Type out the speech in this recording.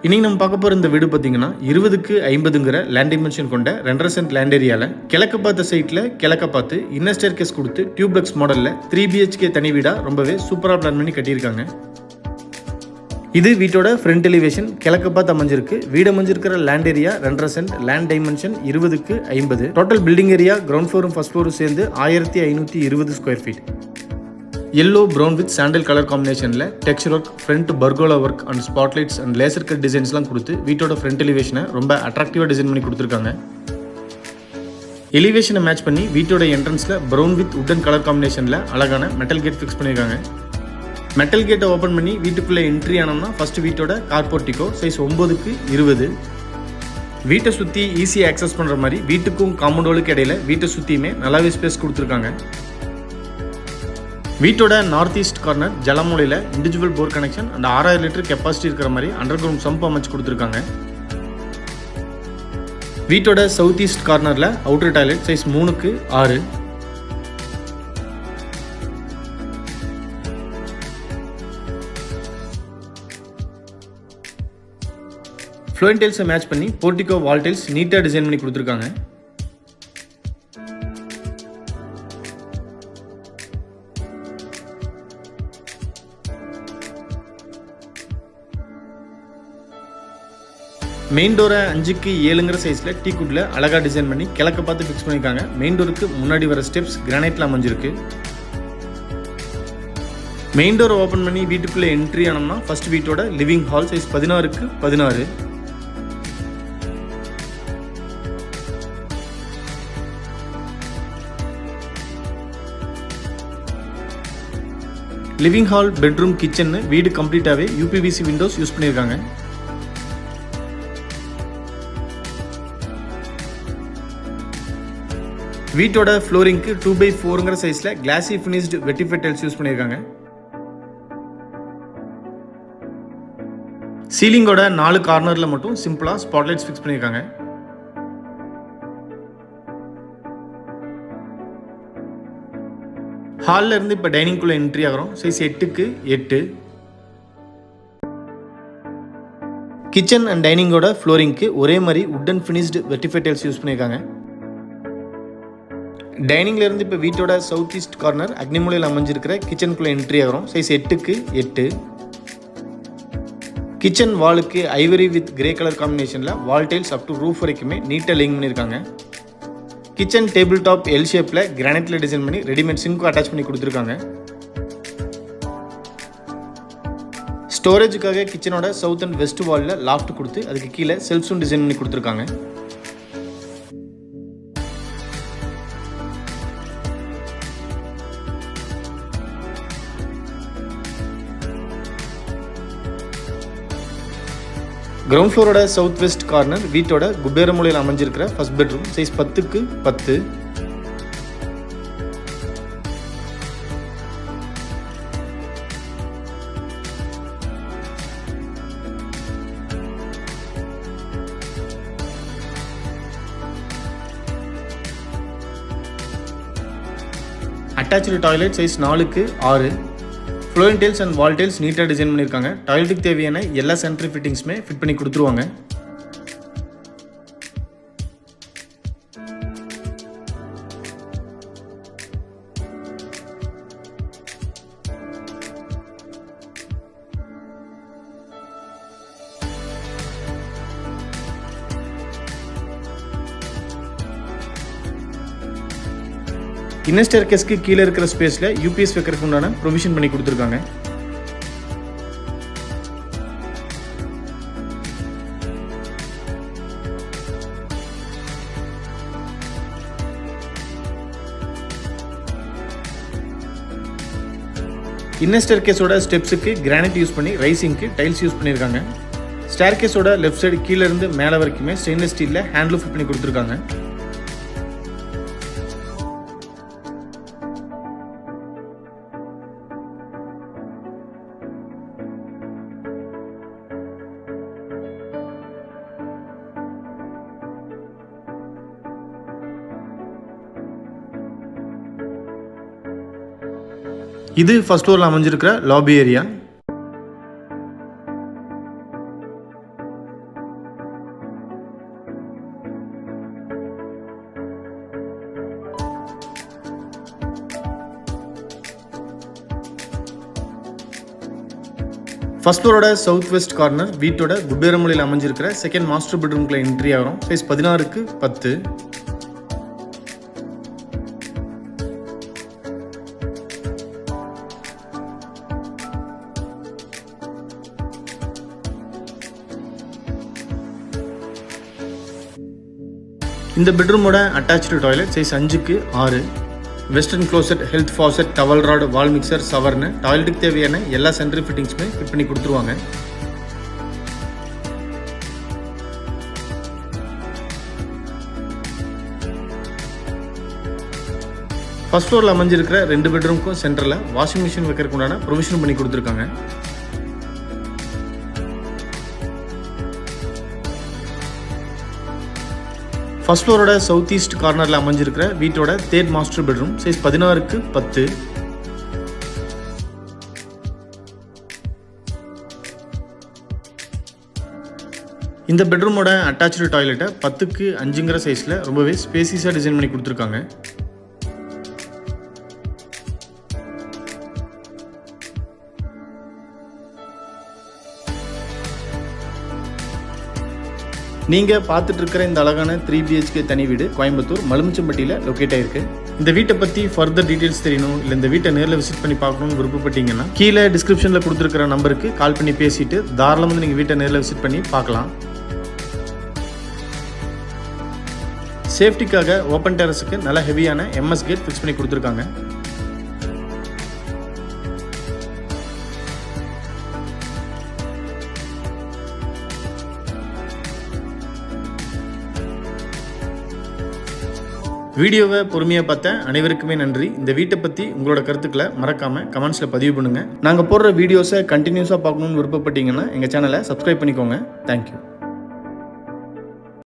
இன்னைக்கு நம்ம பார்க்க போகிற இந்த வீடு பார்த்தீங்கன்னா 20க்கு 50ங்கிற லேண்ட் டைமென்ஷன் கொண்ட 2.5 சென்ட் லேண்ட் ஏரியாவில் கிழக்கு பார்த்த சைட்டில் கிழக்க பார்த்து இன்னர் ஸ்டேர்கேஸ் கொடுத்து டியூப்ளெக்ஸ் மாடலில் 3 BHK தனி வீடாக ரொம்பவே சூப்பராக பிளான் பண்ணி கட்டியிருக்காங்க. இது வீட்டோட ஃப்ரண்ட் எலிவேஷன் கிழக்கு பார்த்து அமைஞ்சிருக்கு. வீடு அமைஞ்சிருக்கிற land area 2.5 cent, land dimension 20க்கு 50. டோட்டல் பில்டிங் ஏரியா கிரவுண்ட் ஃப்ளோரும் ஃபர்ஸ்ட் ஃப்ளோரும் சேர்ந்து 1520 square feet. yellow brown with sandal color combinationல texture work, front pergola work and spotlights and laser cut designsலாம் கொடுத்து வீட்டோட front elevation ரொம்ப அட்ராக்டிவா டிசைன் பண்ணி கொடுத்திருக்காங்க. எலிவேஷனை மேட்ச் பண்ணி வீட்டோட என்ட்ரன்ஸ்ல brown with wooden color combinationல அழகான மெட்டல் கேட் ஃபிக்ஸ் பண்ணிருக்காங்க. மெட்டல் கேட்டை ஓபன் பண்ணி வீட்டுக்குள்ள என்ட்ரி ஆனோம்னா ஃபர்ஸ்ட் வீட்டோட கார் போர்ட்டிகோ சைஸ் 9க்கு 20. வீட்டை சுத்தி ஈஸியா ஆக்சஸ் பண்ற மாதிரி வீட்டுக்கும் காம்பவுண்ட் வாலுக்கு இடையில வீட்டை சுத்தியுமே நல்லாவே ஸ்பேஸ் கொடுத்திருக்காங்க. வீட்டோட நார்த் ஈஸ்ட் கார்னர் ஜலமூலையில் individual bore connection and 6000 litre capacity இருக்கிற மாதிரி அண்டர் கிரவுண்ட் சம்ப் அமைச்சு கொடுத்துருக்காங்க. வீட்டோட சவுத் ஈஸ்ட் கார்னரில் அவுட்டர் டாய்லெட் சைஸ் 3க்கு 6. ஃப்ளோரிங் டைல்ஸை மேட்ச் பண்ணி போர்ட்டிகோ வால் டைல்ஸ் நீட்டாக டிசைன் பண்ணி கொடுத்துருக்காங்க. மெயின் டோரை 5க்கு 7ங்கிற சைஸில் டீக்குட்டில் அழகாக டிசைன் பண்ணி கிழக்க பார்த்து ஃபிக்ஸ் பண்ணியிருக்காங்க. மெயின் டோருக்கு முன்னாடி வர ஸ்டெப்ஸ் கிரானைட்டில் அமைஞ்சிருக்கு. மெயின் டோரை ஓப்பன் பண்ணி வீட்டுக்குள்ளே என்ட்ரி ஆனோம்னா ஃபர்ஸ்ட் வீட்டோட லிவிங் ஹால் சைஸ் 16க்கு 16. லிவிங் ஹால், பெட்ரூம், கிச்சன் வீடு கம்ப்ளீட்டாகவே UPVC விண்டோஸ் யூஸ் பண்ணியிருக்காங்க. வீட்டோட ஃப்ளோரிங்க்கு 2x4ங்கிற சைஸில் கிளாசி ஃபினிஷ்டு வெட்டிஃபைட் டைல்ஸ் யூஸ் பண்ணியிருக்காங்க. சீலிங்கோட 4 கார்னரில் மட்டும் சிம்பிளாக ஸ்பாட்லைட்ஸ் ஃபிக்ஸ் பண்ணியிருக்காங்க. ஹாலில் இருந்து இப்போ டைனிங்குள்ளே என்ட்ரி ஆகிறோம். சைஸ் 8க்கு 8. கிச்சன் அண்ட் டைனிங்கோட ஃப்ளோரிங்க்கு ஒரே மாதிரி wooden finished vitrified tiles use பண்ணியிருக்காங்க. டைனிங்ல இருந்து இப்போ வீட்டோட சவுத் ஈஸ்ட் கார்னர் அக்னிமூலையில் அமைஞ்சிருக்கிற கிச்சனுக்குள்ளே என்ட்ரி ஆகிறோம். சைஸ் 8க்கு 8. கிச்சன் வாலுக்கு ஐவரி வித் கிரே கலர் காம்பினேஷனில் wall tiles up to roof வரைக்குமே நீட்டாக லிங்க் பண்ணியிருக்காங்க. கிச்சன் டேபிள் டாப் எல் ஷேப்பில் கிரானைட்டில் டிசைன் பண்ணி ரெடிமேட் சிங்க்கும் அட்டாச் பண்ணி கொடுத்துருக்காங்க. ஸ்டோரேஜுக்காக கிச்சனோட சவுத் அண்ட் வெஸ்ட் வாலில் லாஃப்ட் கொடுத்து அதுக்கு கீழே செல்ஃப்ஸும் டிசைன் பண்ணி கொடுத்துருக்காங்க. கிரவுண்ட் ஃப்ளோரோட சவுத் வெஸ்ட் கார்னர் வீட்டோட குபேர மூலையில் அமைஞ்சிருக்கிற ஃபர்ஸ்ட் பெட்ரூம் சைஸ் 10க்கு 10. Attach toilet size 4க்கு 6. Flooring tiles and wall tiles நீட்டாக டிசைன் பண்ணியிருக்காங்க. டாய்லெட்டுக்கு தேவையான எல்லா சானிட்டரி ஃபிட்டிங்ஸுமே ஃபிட் பண்ணி கொடுத்துருவாங்க. இன்னர் ஸ்டேர்கேஸ்க்கு கீழே இருக்கிற ஸ்பேஸில் UPS வைக்கிறதுக்கு உண்டான ப்ரொவிஷன் பண்ணி கொடுத்துருக்காங்க. இன்னர் ஸ்டேர்கேஸோட ஸ்டெப்ஸுக்கு கிரானைட் யூஸ் பண்ணி ரைசிங்க்கு டைல்ஸ் யூஸ் பண்ணியிருக்காங்க. ஸ்டேர்கேஸோட லெஃப்ட் சைடு கீழே இருந்து மேலே வரைக்குமே ஸ்டெயின்லெஸ் ஸ்டீலில் ஹேண்டில் ஃபிட் பண்ணி கொடுத்துருக்காங்க. இது ஃபர்ஸ்ட் ஃப்ளோரில் அமைஞ்சிருக்கிற லாபி ஏரியா. ஃபர்ஸ்ட் ஃப்ளோரோட சவுத் வெஸ்ட் கார்னர் வீட்டோட குபேரமலையில் அமைஞ்சிருக்கிற செகண்ட் மாஸ்டர் பெட்ரூம்குள்ள என்ட்ரி ஆகிறோம். சைஸ் 16க்கு 10. இந்த பெட்ரூமோட அட்டாச்சு டாய்லெட் சைஸ் 5க்கு 6. Western closet, health faucet, towel rod, wall mixer, சவர்னு டாய்லெட்டுக்கு தேவையான எல்லா சென்ட்ரி ஃபிட்டிங்ஸுமே ஃபிட் பண்ணி கொடுத்துருவாங்க. ஃபர்ஸ்ட் ஃப்ளோரில் அமைஞ்சிருக்கிற 2 பெட்ரூமுக்கும் சென்டரில் வாஷிங் மிஷின் வைக்கிறதுக்கு உண்டான ப்ரொவிஷன் பண்ணி கொடுத்துருக்காங்க. ஃபர்ஸ்ட் ஃப்ளோரோட சவுத் ஈஸ்ட் கார்னரில் அமைஞ்சிருக்கிற வீட்டோட தேர்ட் மாஸ்டர் பெட்ரூம் சைஸ் 16க்கு 10. இந்த பெட்ரூமோட அட்டாச்சு டாய்லெட்டை 10க்கு 5ங்கிற சைஸில் ரொம்பவே ஸ்பேசியஸாக டிசைன் பண்ணி கொடுத்துருக்காங்க. நீங்கள் பார்த்துட்டு இருக்கிற இந்த அழகான 3 BHK தனி வீடு கோயம்புத்தூர் மலுமிச்சம்பட்டியில் லொக்கேட் ஆயிருக்கு. இந்த வீட்டை பற்றி ஃபர்தர் டீட்டெயில்ஸ் தெரியணும், இல்லை இந்த வீட்டை நேரில் விசிட் பண்ணி பார்க்கணும்னு விருப்பப்பட்டீங்கன்னா கீழே டிஸ்கிரிப்ஷனில் கொடுத்துருக்கிற நம்பருக்கு கால் பண்ணி பேசிட்டு தாராளமாக வந்து நீங்கள் வீட்டை நேரில் விசிட் பண்ணி பார்க்கலாம். சேஃப்டிக்காக ஓப்பன் டெரஸுக்கு நல்ல ஹெவியான MS கேட் ஃபிக்ஸ் பண்ணி கொடுத்துருக்காங்க. வீடியோவை பொறுமையாக பார்த்த அனைவருக்குமே நன்றி. இந்த வீட்டை பற்றி உங்களோட கருத்துக்களை மறக்காமல் கமெண்ட்ஸில் பதிவு பண்ணுங்கள். நாங்கள் போடுற வீடியோஸை கண்டினியூஸாக பார்க்கணுன்னு விருப்பப்பட்டீங்கன்னா எங்கள் சேனலை சப்ஸ்கிரைப் பண்ணிக்கோங்க. தேங்க்யூ.